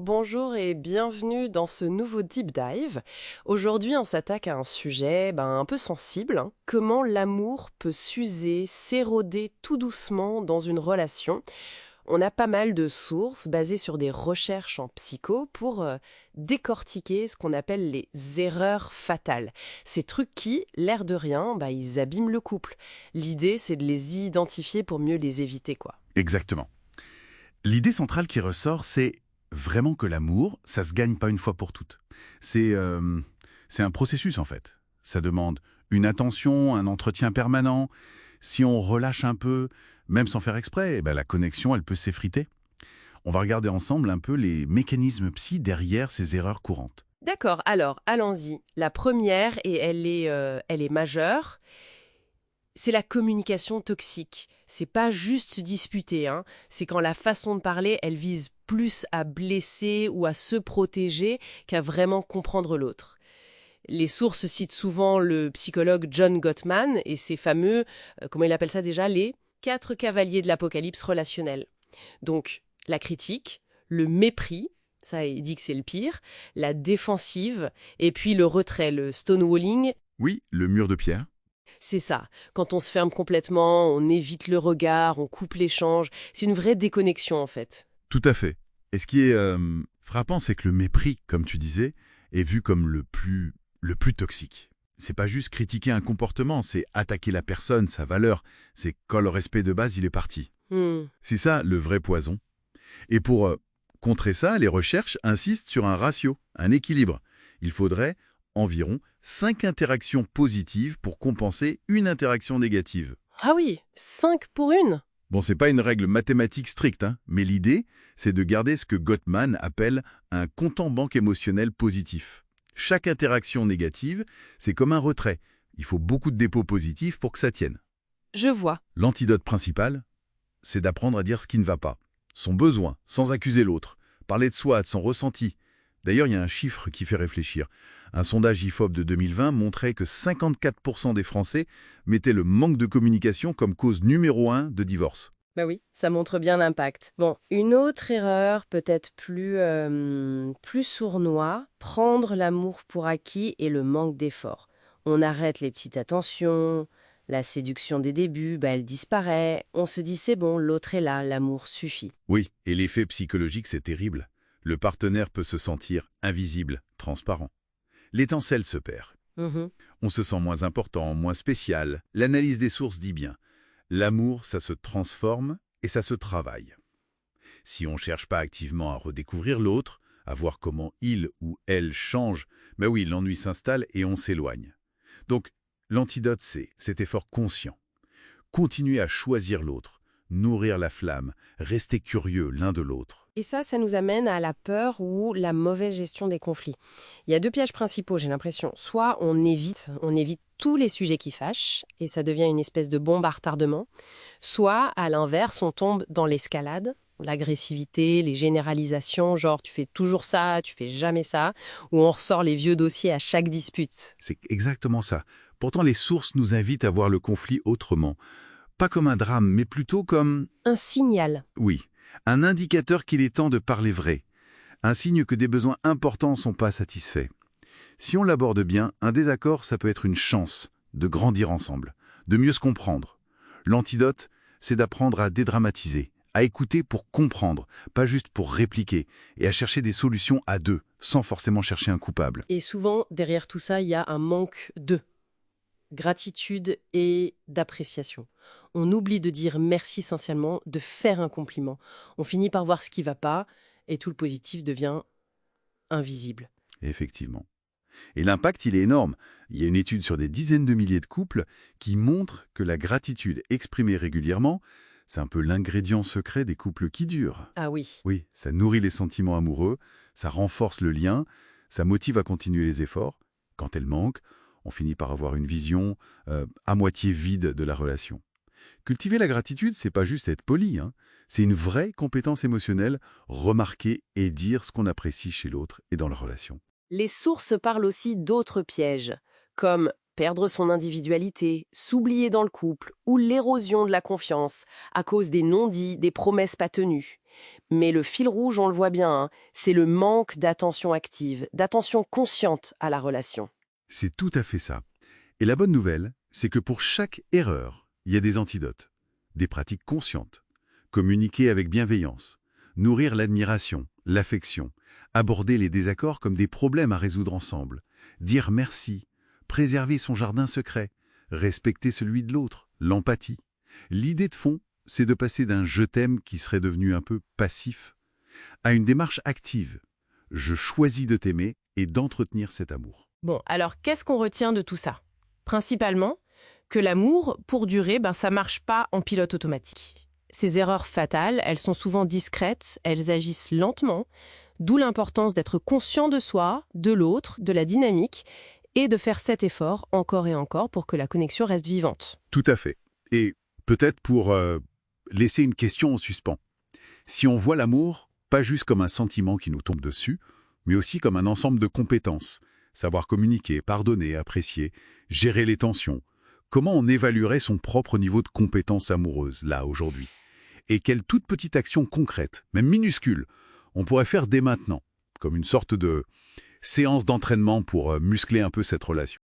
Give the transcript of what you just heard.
Bonjour et bienvenue dans ce nouveau Deep Dive. Aujourd'hui, on s'attaque à un sujet un peu sensible, hein. Comment l'amour peut s'user, s'éroder tout doucement dans une relation. On a pas mal de sources basées sur des recherches en psycho pour décortiquer ce qu'on appelle les erreurs fatales. Ces trucs qui, l'air de rien, ils abîment le couple. L'idée, c'est de les identifier pour mieux les éviter, quoi. Exactement. L'idée centrale qui ressort, c'est vraiment que l'amour, ça se gagne pas une fois pour toutes. C'est un processus en fait. Ça demande une attention, un entretien permanent. Si on relâche un peu, même sans faire exprès, la connexion, elle peut s'effriter. On va regarder ensemble un peu les mécanismes psy derrière ces erreurs courantes. D'accord, alors allons-y. La première, et elle est majeure, c'est la communication toxique. C'est pas juste se disputer, hein. C'est quand la façon de parler, elle vise plus à blesser ou à se protéger qu'à vraiment comprendre l'autre. Les sources citent souvent le psychologue John Gottman et ses fameux, comment il appelle ça déjà, les 4 cavaliers de l'apocalypse relationnel. Donc, la critique, le mépris, ça il dit que c'est le pire, la défensive, et puis le retrait, le stonewalling. Oui, le mur de pierre. C'est ça. Quand on se ferme complètement, on évite le regard, on coupe l'échange. C'est une vraie déconnexion, en fait. Tout à fait. Et ce qui est frappant, c'est que le mépris, comme tu disais, est vu comme le plus toxique. C'est pas juste critiquer un comportement, c'est attaquer la personne, sa valeur. C'est quand le respect de base, il est parti. Hmm. C'est ça, le vrai poison. Et pour contrer ça, les recherches insistent sur un ratio, un équilibre. Il faudrait environ 5 interactions positives pour compenser une interaction négative. Ah oui, 5 pour une. Bon, c'est pas une règle mathématique stricte, hein, mais l'idée, c'est de garder ce que Gottman appelle un compte en banque émotionnel positif. Chaque interaction négative, c'est comme un retrait. Il faut beaucoup de dépôts positifs pour que ça tienne. Je vois. L'antidote principal, c'est d'apprendre à dire ce qui ne va pas. Son besoin, sans accuser l'autre. Parler de soi, de son ressenti. D'ailleurs, il y a un chiffre qui fait réfléchir. Un sondage IFOP de 2020 montrait que 54% des Français mettaient le manque de communication comme cause numéro 1 de divorce. Bah oui, ça montre bien l'impact. Bon, une autre erreur, peut-être plus sournois, prendre l'amour pour acquis et le manque d'effort. On arrête les petites attentions, la séduction des débuts, elle disparaît. On se dit c'est bon, l'autre est là, l'amour suffit. Oui, et l'effet psychologique, c'est terrible. Le partenaire peut se sentir invisible, transparent. L'étincelle se perd. Mhm. On se sent moins important, moins spécial. L'analyse des sources dit bien. L'amour, ça se transforme et ça se travaille. Si on ne cherche pas activement à redécouvrir l'autre, à voir comment il ou elle change, oui, l'ennui s'installe et on s'éloigne. Donc, l'antidote, c'est cet effort conscient. Continuer à choisir l'autre, nourrir la flamme, rester curieux l'un de l'autre. Et ça nous amène à la peur ou la mauvaise gestion des conflits. Il y a 2 pièges principaux, j'ai l'impression. Soit on évite tous les sujets qui fâchent, et ça devient une espèce de bombe à retardement. Soit, à l'inverse, on tombe dans l'escalade, l'agressivité, les généralisations, genre tu fais toujours ça, tu fais jamais ça, où on ressort les vieux dossiers à chaque dispute. C'est exactement ça. Pourtant, les sources nous invitent à voir le conflit autrement. Pas comme un drame, mais plutôt comme, Un signal. oui, un indicateur qu'il est temps de parler vrai. Un signe que des besoins importants ne sont pas satisfaits. Si on l'aborde bien, un désaccord, ça peut être une chance de grandir ensemble, de mieux se comprendre. L'antidote, c'est d'apprendre à dédramatiser, à écouter pour comprendre, pas juste pour répliquer, et à chercher des solutions à deux, sans forcément chercher un coupable. Et souvent, derrière tout ça, il y a un manque de gratitude et d'appréciation. On oublie de dire merci sincèrement, de faire un compliment. On finit par voir ce qui va pas et tout le positif devient invisible. Effectivement. Et l'impact, il est énorme. Il y a une étude sur des dizaines de milliers de couples qui montre que la gratitude exprimée régulièrement, c'est un peu l'ingrédient secret des couples qui durent. Ah oui. Oui, ça nourrit les sentiments amoureux, ça renforce le lien, ça motive à continuer les efforts. Quand elle manque, on finit par avoir une vision à moitié vide de la relation. Cultiver la gratitude, c'est pas juste être poli, hein. C'est une vraie compétence émotionnelle, remarquer et dire ce qu'on apprécie chez l'autre et dans la relation. Les sources parlent aussi d'autres pièges, comme perdre son individualité, s'oublier dans le couple ou l'érosion de la confiance à cause des non-dits, des promesses pas tenues. Mais le fil rouge, on le voit bien, hein, c'est le manque d'attention active, d'attention consciente à la relation. C'est tout à fait ça. Et la bonne nouvelle, c'est que pour chaque erreur, il y a des antidotes, des pratiques conscientes. Communiquer avec bienveillance, nourrir l'admiration, l'affection, aborder les désaccords comme des problèmes à résoudre ensemble, dire merci, préserver son jardin secret, respecter celui de l'autre, l'empathie. L'idée de fond, c'est de passer d'un « je t'aime » qui serait devenu un peu passif, à une démarche active. Je choisis de t'aimer et d'entretenir cet amour. Bon, alors qu'est-ce qu'on retient de tout ça? Principalement, que l'amour, pour durer, ça marche pas en pilote automatique. Ces erreurs fatales, elles sont souvent discrètes, elles agissent lentement, d'où l'importance d'être conscient de soi, de l'autre, de la dynamique, et de faire cet effort encore et encore pour que la connexion reste vivante. Tout à fait. Et peut-être pour laisser une question en suspens. Si on voit l'amour, pas juste comme un sentiment qui nous tombe dessus, mais aussi comme un ensemble de compétences, savoir communiquer, pardonner, apprécier, gérer les tensions, comment on évaluerait son propre niveau de compétence amoureuse, là, aujourd'hui? Et quelle toute petite action concrète, même minuscule, on pourrait faire dès maintenant, comme une sorte de séance d'entraînement pour muscler un peu cette relation?